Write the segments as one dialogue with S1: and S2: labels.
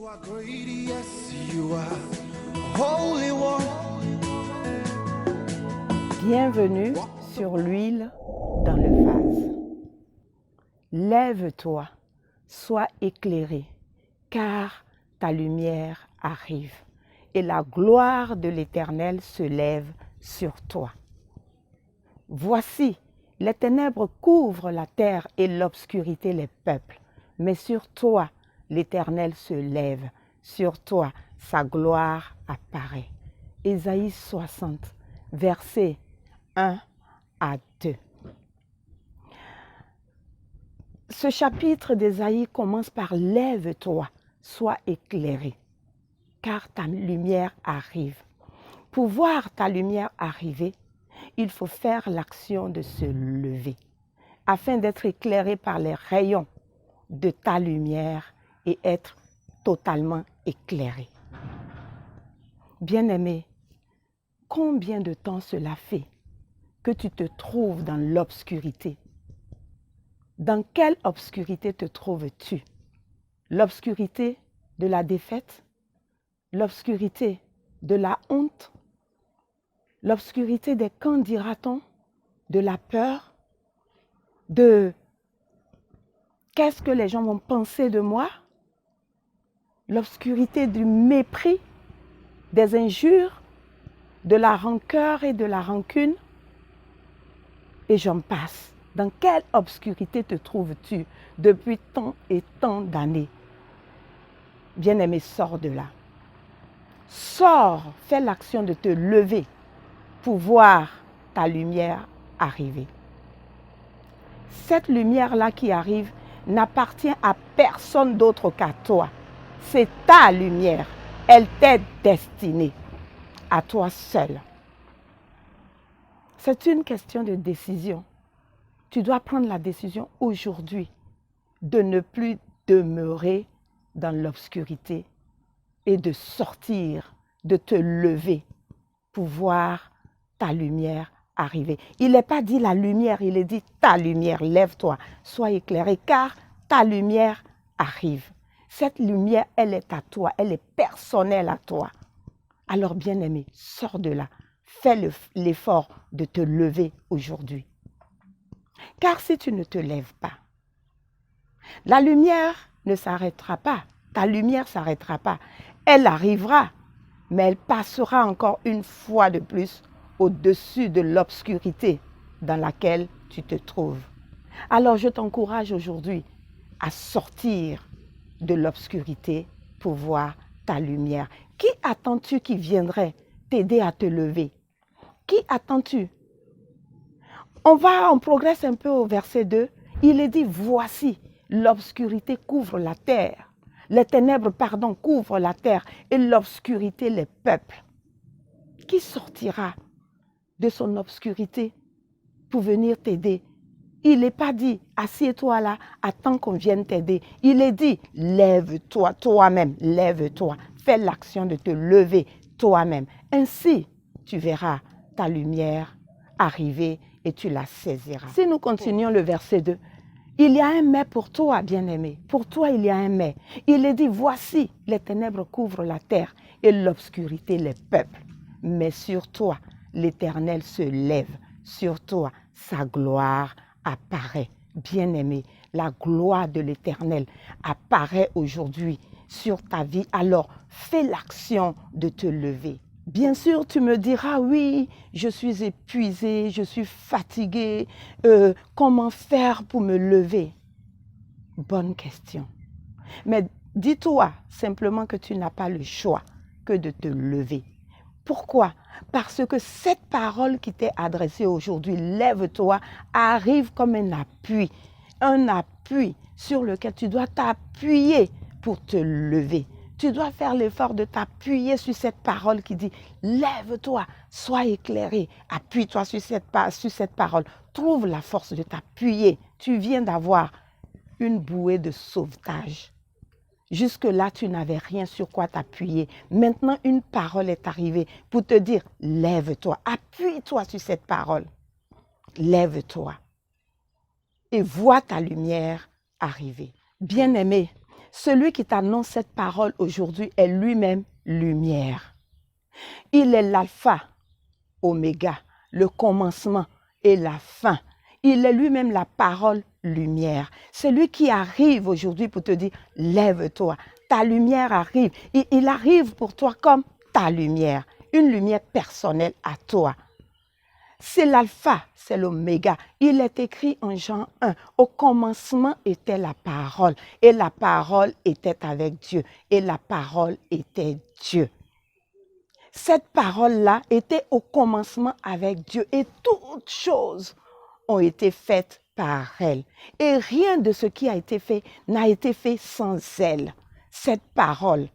S1: are great, yes, you are Holy One.
S2: Bienvenue sur l'huile dans le vase. Lève-toi, sois éclairé, car ta lumière arrive et la gloire de l'Éternel se lève sur toi. Voici, les ténèbres couvrent la terre et l'obscurité les peuples, mais sur toi, l'Éternel se lève, sur toi, sa gloire apparaît. Ésaïe 60, versets 1 à 2. Ce chapitre d'Ésaïe commence par « Lève-toi, sois éclairé, car ta lumière arrive ». Pour voir ta lumière arriver, il faut faire l'action de se lever, afin d'être éclairé par les rayons de ta lumière et être totalement éclairé. Bien-aimé, combien de temps cela fait que tu te trouves dans l'obscurité? Dans quelle obscurité te trouves-tu? L'obscurité de la défaite? L'obscurité de la honte? L'obscurité des qu'en dira-t-on? De la peur? De qu'est-ce que les gens vont penser de moi? L'obscurité du mépris, des injures, de la rancœur et de la rancune? Et j'en passe. Dans quelle obscurité te trouves-tu depuis tant et tant d'années? Bien-aimé, sors de là. Sors, fais l'action de te lever pour voir ta lumière arriver. Cette lumière-là qui arrive n'appartient à personne d'autre qu'à toi. C'est ta lumière. Elle t'est destinée. À toi seul. C'est une question de décision. Tu dois prendre la décision aujourd'hui de ne plus demeurer dans l'obscurité et de sortir, de te lever pour voir ta lumière arriver. Il n'est pas dit la lumière, il est dit ta lumière, lève-toi, sois éclairé, car ta lumière arrive. Cette lumière, elle est à toi, elle est personnelle à toi. Alors bien-aimé, sors de là, fais l'effort de te lever aujourd'hui. Car si tu ne te lèves pas, la lumière ne s'arrêtera pas, ta lumière ne s'arrêtera pas. Elle arrivera, mais elle passera encore une fois de plus au-dessus de l'obscurité dans laquelle tu te trouves. Alors je t'encourage aujourd'hui à sortir de l'obscurité pour voir ta lumière. Qui attends-tu qui viendrait t'aider à te lever? Qui attends-tu? On progresse un peu au verset 2. Il est dit, voici, l'obscurité couvre la terre. Les ténèbres, couvrent la terre et l'obscurité les peuples. Qui sortira de son obscurité pour venir t'aider? Il n'est pas dit, assieds-toi là, attends qu'on vienne t'aider. Il est dit, lève-toi toi-même, lève-toi. Fais l'action de te lever toi-même. Ainsi, tu verras ta lumière arriver et tu la saisiras. Si nous continuons le verset 2, il y a un mais pour toi, bien-aimé. Pour toi, il y a un mais. Il est dit, voici, les ténèbres couvrent la terre et l'obscurité les peuples. Mais sur toi, l'Éternel se lève. Sur toi, sa gloire apparaît. Bien-aimé, la gloire de l'Éternel apparaît aujourd'hui sur ta vie. Alors, fais l'action de te lever. Bien sûr, tu me diras, oui, je suis épuisée, je suis fatiguée. Comment faire pour me lever? Bonne question. Mais dis-toi simplement que tu n'as pas le choix que de te lever. Pourquoi? Parce que cette parole qui t'est adressée aujourd'hui, lève-toi, arrive comme un appui sur lequel tu dois t'appuyer pour te lever. Tu dois faire l'effort de t'appuyer sur cette parole qui dit « Lève-toi, sois éclairé, appuie-toi sur cette parole. Trouve la force de t'appuyer. Tu viens d'avoir une bouée de sauvetage. Jusque-là, tu n'avais rien sur quoi t'appuyer. Maintenant, une parole est arrivée pour te dire « Lève-toi, appuie-toi sur cette parole. Lève-toi et vois ta lumière arriver. » Bien-aimé, Celui qui t'annonce cette parole aujourd'hui est lui-même lumière. Il est l'alpha, oméga, le commencement et la fin. Il est lui-même la parole lumière. C'est lui qui arrive aujourd'hui pour te dire, lève-toi. Ta lumière arrive. Il arrive pour toi comme ta lumière. Une lumière personnelle à toi. C'est l'alpha, c'est l'oméga. Il est écrit en Jean 1. Au commencement était la parole. Et la parole était avec Dieu. Et la parole était Dieu. Cette parole-là était au commencement avec Dieu. Et toutes choses ont été faites par elle. Et rien de ce qui a été fait n'a été fait sans elle. Cette parole,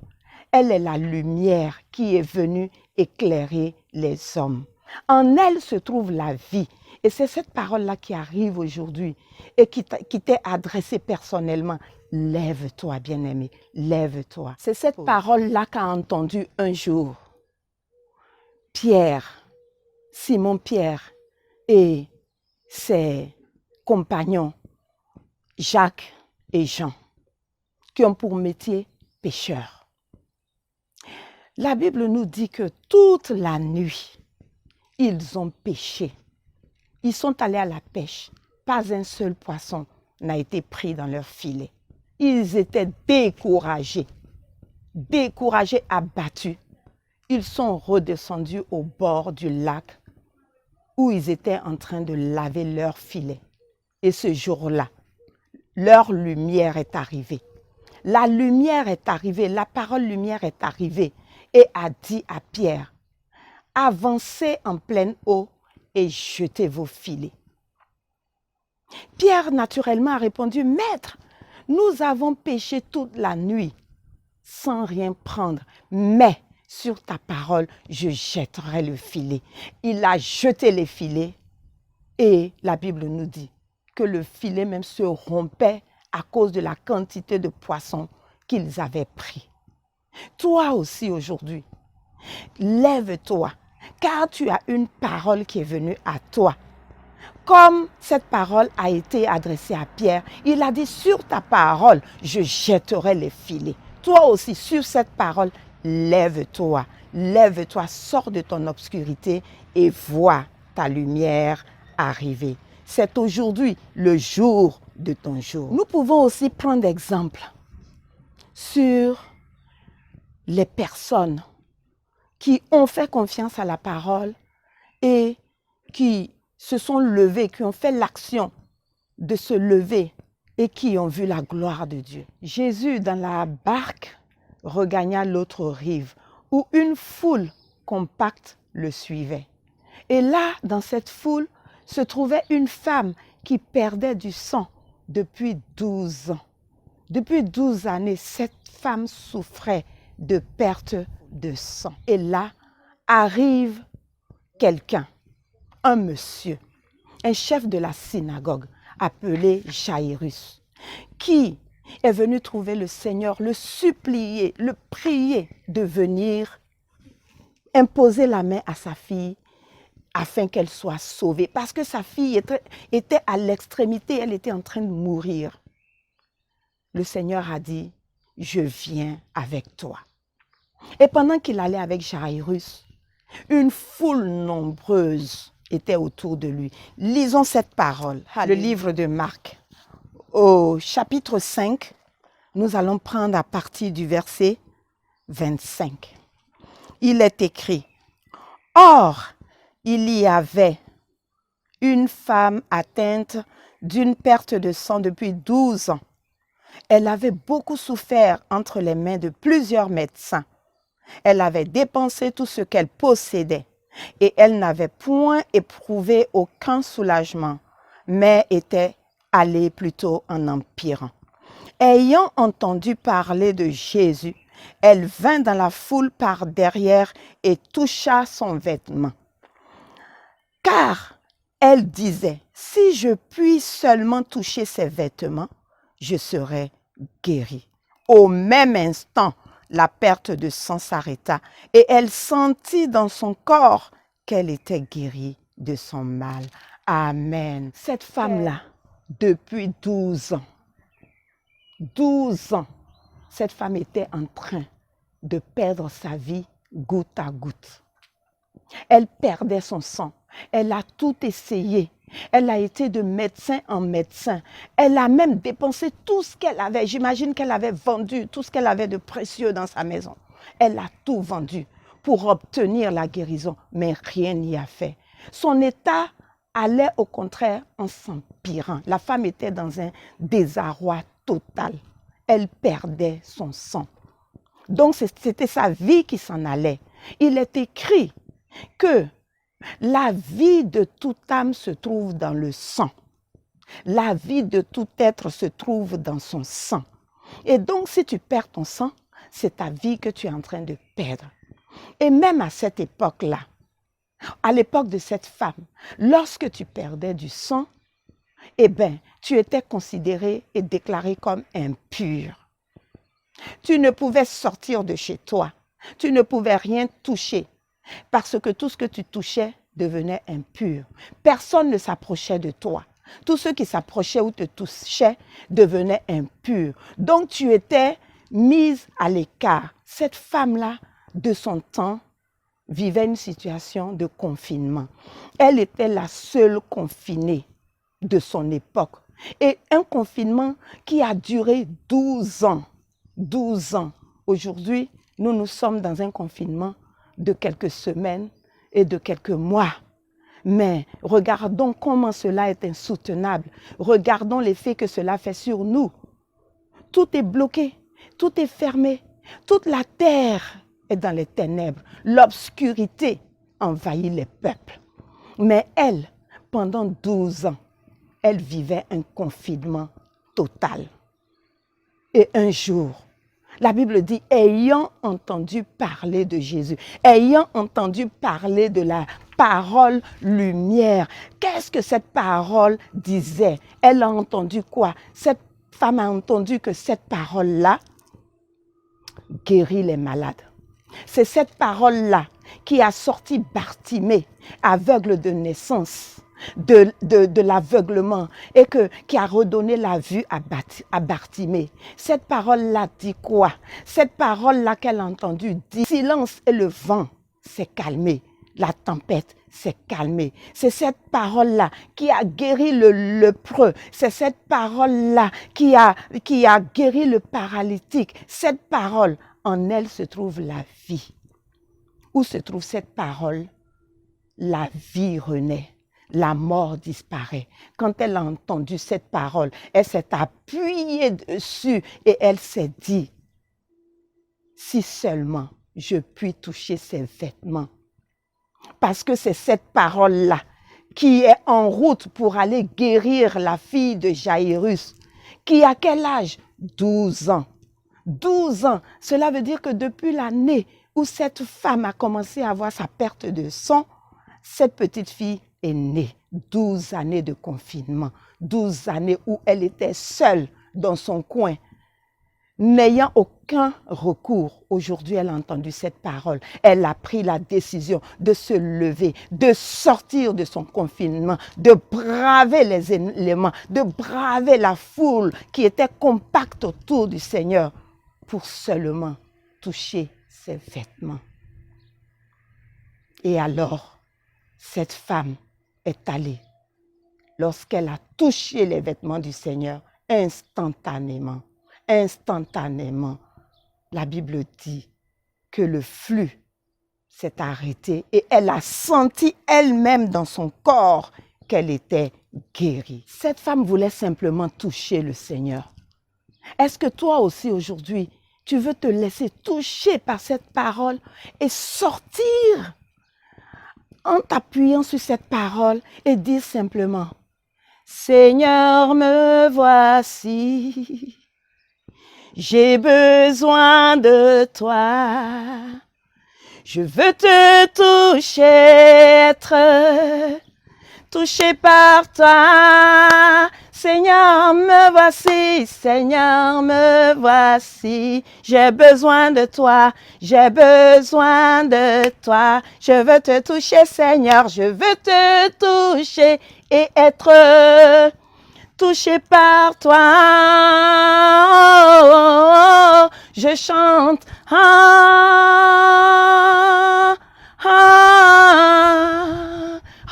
S2: elle est la lumière qui est venue éclairer les hommes. En elle se trouve la vie. Et c'est cette parole-là qui arrive aujourd'hui et qui t'est adressée personnellement. Lève-toi, bien-aimé, lève-toi. C'est cette parole-là qu'a entendue un jour Pierre, Simon-Pierre et ses compagnons, Jacques et Jean, qui ont pour métier pêcheurs. La Bible nous dit que toute la nuit, ils ont pêché. Ils sont allés à la pêche. Pas un seul poisson n'a été pris dans leur filet. Ils étaient découragés, abattus. Ils sont redescendus au bord du lac où ils étaient en train de laver leur filet. Et ce jour-là, leur lumière est arrivée. La lumière est arrivée, la parole lumière est arrivée et a dit à Pierre, avancez en pleine eau et jetez vos filets. Pierre naturellement a répondu, Maître, nous avons pêché toute la nuit sans rien prendre, mais sur ta parole, je jetterai le filet. Il a jeté les filets et la Bible nous dit que le filet même se rompait à cause de la quantité de poissons qu'ils avaient pris. Toi aussi aujourd'hui, lève-toi, car tu as une parole qui est venue à toi. Comme cette parole a été adressée à Pierre, il a dit, sur ta parole, je jetterai les filets. Toi aussi, sur cette parole, lève-toi, lève-toi, sors de ton obscurité et vois ta lumière arriver. C'est aujourd'hui le jour de ton jour. Nous pouvons aussi prendre exemple sur les personnes qui ont fait confiance à la parole et qui se sont levées, qui ont fait l'action de se lever et qui ont vu la gloire de Dieu. Jésus, dans la barque, regagna l'autre rive où une foule compacte le suivait. Et là, dans cette foule, se trouvait une femme qui perdait du sang depuis 12 ans. Depuis 12 années, cette femme souffrait de perte de sang. Et là, arrive quelqu'un, un monsieur, un chef de la synagogue appelé Jairus, qui est venu trouver le Seigneur, le supplier, le prier de venir imposer la main à sa fille afin qu'elle soit sauvée. Parce que sa fille était à l'extrémité, elle était en train de mourir. Le Seigneur a dit, je viens avec toi. Et pendant qu'il allait avec Jairus, une foule nombreuse était autour de lui. Lisons cette parole, le livre de Marc. Au chapitre 5, nous allons prendre à partir du verset 25. Il est écrit, « Or, il y avait une femme atteinte d'une perte de sang depuis 12 ans. Elle avait beaucoup souffert entre les mains de plusieurs médecins. Elle avait dépensé tout ce qu'elle possédait et elle n'avait point éprouvé aucun soulagement, mais était allée plutôt en empirant. Ayant entendu parler de Jésus, elle vint dans la foule par derrière et toucha son vêtement. Car elle disait, si je puis seulement toucher ses vêtements, je serai guérie. Au même instant, la perte de sang s'arrêta et elle sentit dans son corps qu'elle était guérie de son mal. Amen. Cette femme-là, depuis 12 ans, cette femme était en train de perdre sa vie goutte à goutte. Elle perdait son sang. Elle a tout essayé. Elle a été de médecin en médecin. Elle a même dépensé tout ce qu'elle avait. J'imagine qu'elle avait vendu tout ce qu'elle avait de précieux dans sa maison. Elle a tout vendu pour obtenir la guérison, mais rien n'y a fait. Son état allait au contraire en s'empirant. La femme était dans un désarroi total. Elle perdait son sang. Donc c'était sa vie qui s'en allait. Il est écrit que la vie de toute âme se trouve dans le sang. La vie de tout être se trouve dans son sang. Et donc, si tu perds ton sang, c'est ta vie que tu es en train de perdre. Et même à cette époque-là, à l'époque de cette femme, lorsque tu perdais du sang, eh bien, tu étais considéré et déclaré comme impur. Tu ne pouvais sortir de chez toi. Tu ne pouvais rien toucher. Parce que tout ce que tu touchais devenait impur. Personne ne s'approchait de toi. Tous ceux qui s'approchaient ou te touchaient devenaient impurs. Donc tu étais mise à l'écart. Cette femme-là, de son temps, vivait une situation de confinement. Elle était la seule confinée de son époque. Et un confinement qui a duré 12 ans. 12 ans. Aujourd'hui, nous sommes dans un confinement de quelques semaines et de quelques mois. Mais regardons comment cela est insoutenable. Regardons l'effet que cela fait sur nous. Tout est bloqué, tout est fermé. Toute la terre est dans les ténèbres. L'obscurité envahit les peuples. Mais elle, pendant 12 ans, elle vivait un confinement total. Et un jour, la Bible dit, ayant entendu parler de Jésus, ayant entendu parler de la parole lumière. Qu'est-ce que cette parole disait? Elle a entendu quoi? Cette femme a entendu que cette parole-là guérit les malades. C'est cette parole-là qui a sorti Bartimée, aveugle de naissance, de l'aveuglement et qui a redonné la vue à Bartimée. Cette parole-là dit quoi? Cette parole-là qu'elle a entendue dit silence et le vent s'est calmé. La tempête s'est calmée. C'est cette parole-là qui a guéri le lépreux. C'est cette parole-là qui a guéri le paralytique. Cette parole, en elle se trouve la vie. Où se trouve cette parole? La vie renaît. La mort disparaît. Quand elle a entendu cette parole, elle s'est appuyée dessus et elle s'est dit, si seulement je puis toucher ses vêtements. Parce que c'est cette parole-là qui est en route pour aller guérir la fille de Jairus, qui a quel âge? 12 ans. 12 ans. Cela veut dire que depuis l'année où cette femme a commencé à avoir sa perte de sang, cette petite fille est née. 12 années de confinement. 12 années où elle était seule dans son coin, n'ayant aucun recours. Aujourd'hui, elle a entendu cette parole. Elle a pris la décision de se lever, de sortir de son confinement, de braver les éléments, de braver la foule qui était compacte autour du Seigneur pour seulement toucher ses vêtements. Et alors, cette femme est allée. Lorsqu'elle a touché les vêtements du Seigneur, instantanément, la Bible dit que le flux s'est arrêté et elle a senti elle-même dans son corps qu'elle était guérie. Cette femme voulait simplement toucher le Seigneur. Est-ce que toi aussi aujourd'hui, tu veux te laisser toucher par cette parole et sortir en t'appuyant sur cette parole et dire simplement, Seigneur, me voici, j'ai besoin de toi, je veux te toucher, être touché par toi. Seigneur, me voici, j'ai besoin de toi, j'ai besoin de toi. Je veux te toucher, Seigneur, je veux te toucher et être touché par toi. Je chante.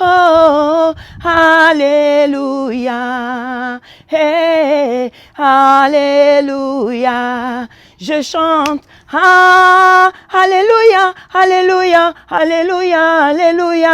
S2: Oh, alléluia. Hey, alléluia. Je chante. Alléluia, alléluia, alléluia, alléluia,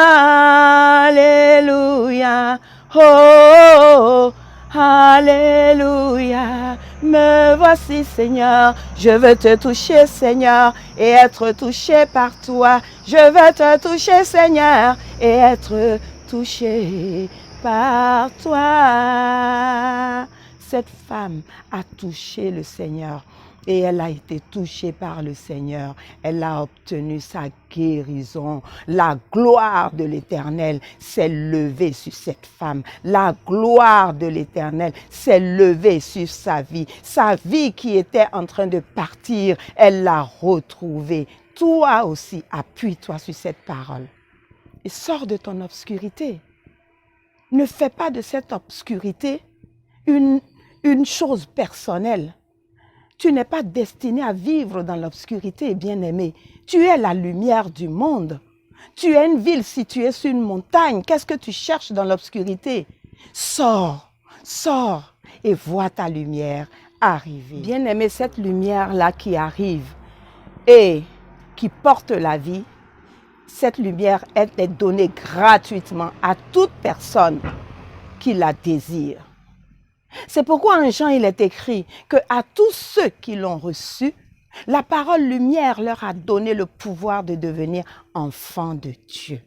S2: alléluia. Oh, alléluia. Me voici, Seigneur. Je veux te toucher, Seigneur, et être touché par toi. Je veux te toucher, Seigneur, et être touché par toi. Cette femme a touché le Seigneur. Et elle a été touchée par le Seigneur. Elle a obtenu sa guérison. La gloire de l'Éternel s'est levée sur cette femme. La gloire de l'Éternel s'est levée sur sa vie. Sa vie qui était en train de partir, elle l'a retrouvée. Toi aussi, appuie-toi sur cette parole. Et sors de ton obscurité. Ne fais pas de cette obscurité une chose personnelle. Tu n'es pas destiné à vivre dans l'obscurité, bien-aimé. Tu es la lumière du monde. Tu es une ville située sur une montagne. Qu'est-ce que tu cherches dans l'obscurité? Sors, sors et vois ta lumière arriver. Bien-aimé, cette lumière-là qui arrive et qui porte la vie, cette lumière est donnée gratuitement à toute personne qui la désire. C'est pourquoi en Jean, il est écrit que à tous ceux qui l'ont reçu, la parole lumière leur a donné le pouvoir de devenir enfants de Dieu.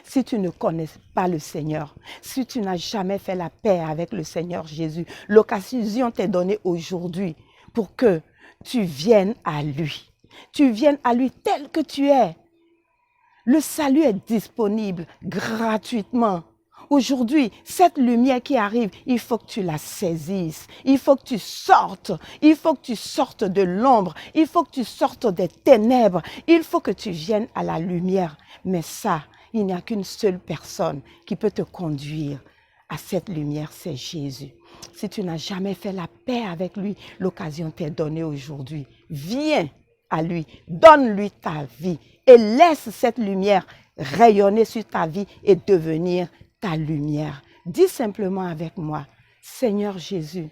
S2: Si tu ne connais pas le Seigneur, si tu n'as jamais fait la paix avec le Seigneur Jésus, l'occasion t'est donnée aujourd'hui pour que tu viennes à lui. Tu viennes à lui tel que tu es. Le salut est disponible gratuitement. Aujourd'hui, cette lumière qui arrive, il faut que tu la saisisses. Il faut que tu sortes. Il faut que tu sortes de l'ombre. Il faut que tu sortes des ténèbres. Il faut que tu viennes à la lumière. Mais ça, il n'y a qu'une seule personne qui peut te conduire à cette lumière, c'est Jésus. Si tu n'as jamais fait la paix avec lui, l'occasion t'est donnée aujourd'hui. Viens à lui, donne-lui ta vie et laisse cette lumière rayonner sur ta vie et devenir ta lumière. Dis simplement avec moi, Seigneur Jésus,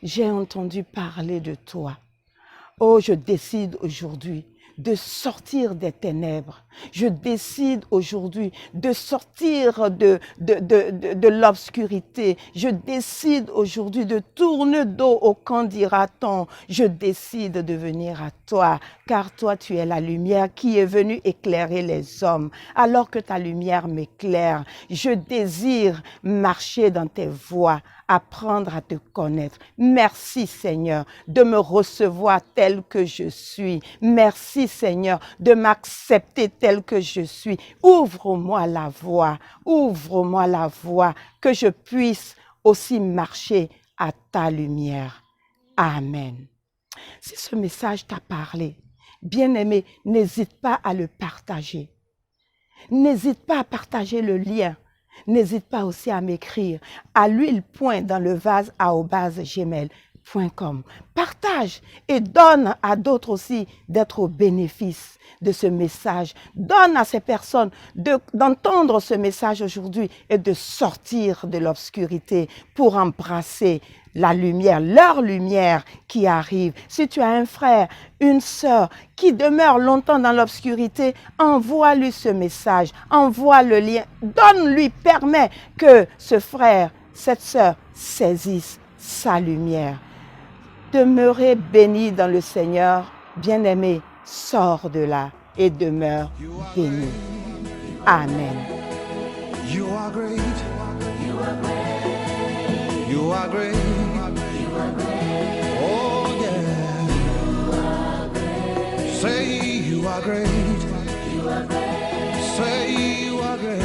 S2: j'ai entendu parler de toi. Oh, je décide aujourd'hui de sortir des ténèbres. Je décide aujourd'hui de sortir de l'obscurité. Je décide aujourd'hui de tourner dos au camp d'Iraton. Je décide de venir à toi, car toi, tu es la lumière qui est venue éclairer les hommes. Alors que ta lumière m'éclaire, je désire marcher dans tes voies, apprendre à te connaître. Merci Seigneur de me recevoir tel que je suis. Merci Seigneur de m'accepter tel que je suis. Ouvre-moi la voie, que je puisse aussi marcher à ta lumière. Amen. Si ce message t'a parlé, bien-aimé, n'hésite pas à le partager. N'hésite pas à partager le lien. N'hésite pas aussi à m'écrire à l'huile.danslevase@gmail.com. Partage et donne à d'autres aussi d'être au bénéfice de ce message. Donne à ces personnes d'entendre ce message aujourd'hui et de sortir de l'obscurité pour embrasser la lumière, leur lumière qui arrive. Si tu as un frère, une sœur qui demeure longtemps dans l'obscurité, envoie-lui ce message, envoie le lien, donne-lui, permets que ce frère, cette sœur saisisse sa lumière. Demeurez bénis dans le Seigneur, bien-aimé, sors de là et demeure béni. Amen.
S1: You are great. You are great. You are great. You are great. Oh yeah. You are great. Say you are great. You are great. Say you are great.